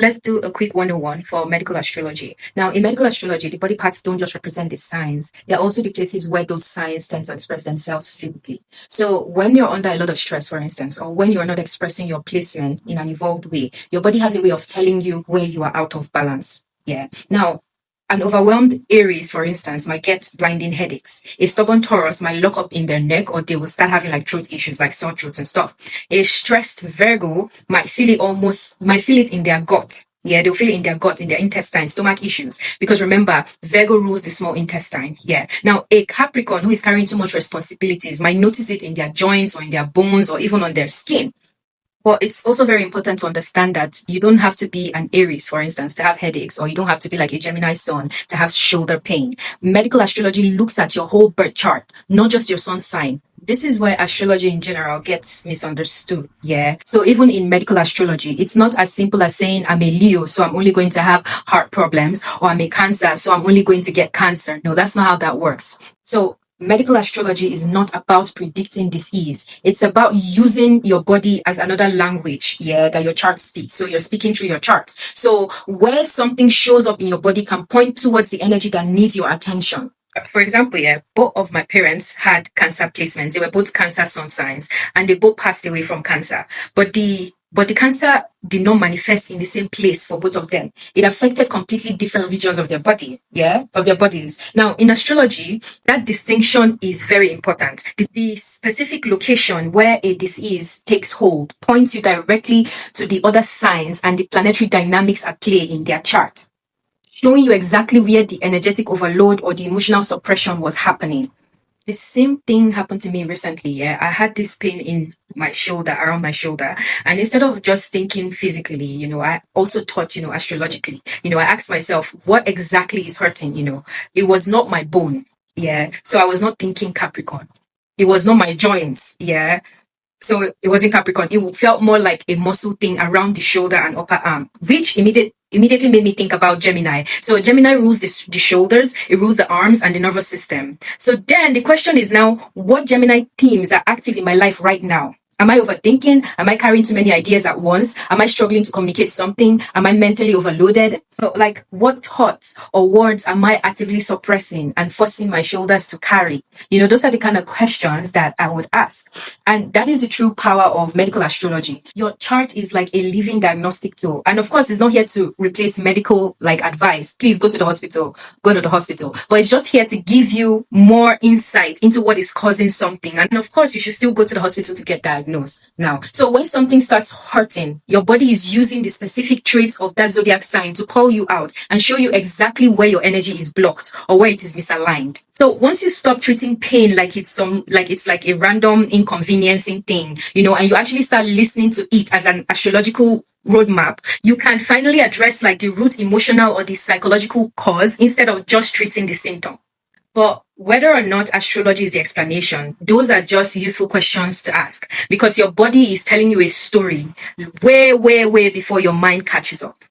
Let's do a quick 101 for medical astrology. Now, in medical astrology, the body parts don't just represent the signs. They're also the places where those signs tend to express themselves physically. So when you're under a lot of stress, for instance, or when you're not expressing your placement in an evolved way, your body has a way of telling you where you are out of balance. Yeah. Now, an overwhelmed Aries, for instance, might get blinding headaches. A stubborn Taurus might lock up in their neck, or they will start having like throat issues, like sore throats and stuff. A stressed Virgo might feel it in their gut. Yeah, they'll feel it in their gut, in their intestine, stomach issues. Because remember, Virgo rules the small intestine. Yeah. Now, a Capricorn who is carrying too much responsibilities might notice it in their joints or in their bones or even on their skin. But it's also very important to understand that you don't have to be an Aries, for instance, to have headaches, or you don't have to be like a Gemini sun to have shoulder pain. Medical astrology looks at your whole birth chart, not just your sun sign. This is where astrology in general gets misunderstood. Yeah. So even in medical astrology, it's not as simple as saying I'm a Leo, so I'm only going to have heart problems, or I'm a Cancer, so I'm only going to get cancer. No, that's not how that works. So medical astrology is not about predicting disease. It's about using your body as another language, yeah, that your chart speaks. So you're speaking through your charts. So where something shows up in your body can point towards the energy that needs your attention. For example, yeah, both of my parents had Cancer placements. They were both Cancer sun signs, and they both passed away from cancer. But the cancer did not manifest in the same place for both of them. It affected completely different regions of their body, yeah, of their bodies. Now, in astrology, that distinction is very important. The specific location where a disease takes hold points you directly to the other signs and the planetary dynamics at play in their chart, showing you exactly where the energetic overload or the emotional suppression was happening. The same thing happened to me recently. Yeah, I had this pain in my shoulder, around my shoulder. And instead of just thinking physically, I also thought, astrologically. I asked myself, what exactly is hurting? It was not my bone. Yeah. So I was not thinking Capricorn. It was not my joints. Yeah. So it wasn't Capricorn. It felt more like a muscle thing around the shoulder and upper arm, which immediately made me think about Gemini. So Gemini rules the shoulders, it rules the arms and the nervous system. So then the question is now, what Gemini themes are active in my life right now? Am I overthinking? Am I carrying too many ideas at once? Am I struggling to communicate something? Am I mentally overloaded? So, like, what thoughts or words am I actively suppressing and forcing my shoulders to carry? Those are the kind of questions that I would ask. And that is the true power of medical astrology. Your chart is like a living diagnostic tool. And of course, it's not here to replace medical advice. Please go to the hospital. But it's just here to give you more insight into what is causing something. And of course, you should still go to the hospital to get diagnosed. Now, so when something starts hurting, your body is using the specific traits of that zodiac sign to call you out and show you exactly where your energy is blocked or where it is misaligned. So once you stop treating pain like it's a random inconveniencing thing, and you actually start listening to it as an astrological roadmap, you can finally address the root emotional or the psychological cause instead of just treating the symptom. But whether or not astrology is the explanation, those are just useful questions to ask, because your body is telling you a story way, way, way before your mind catches up.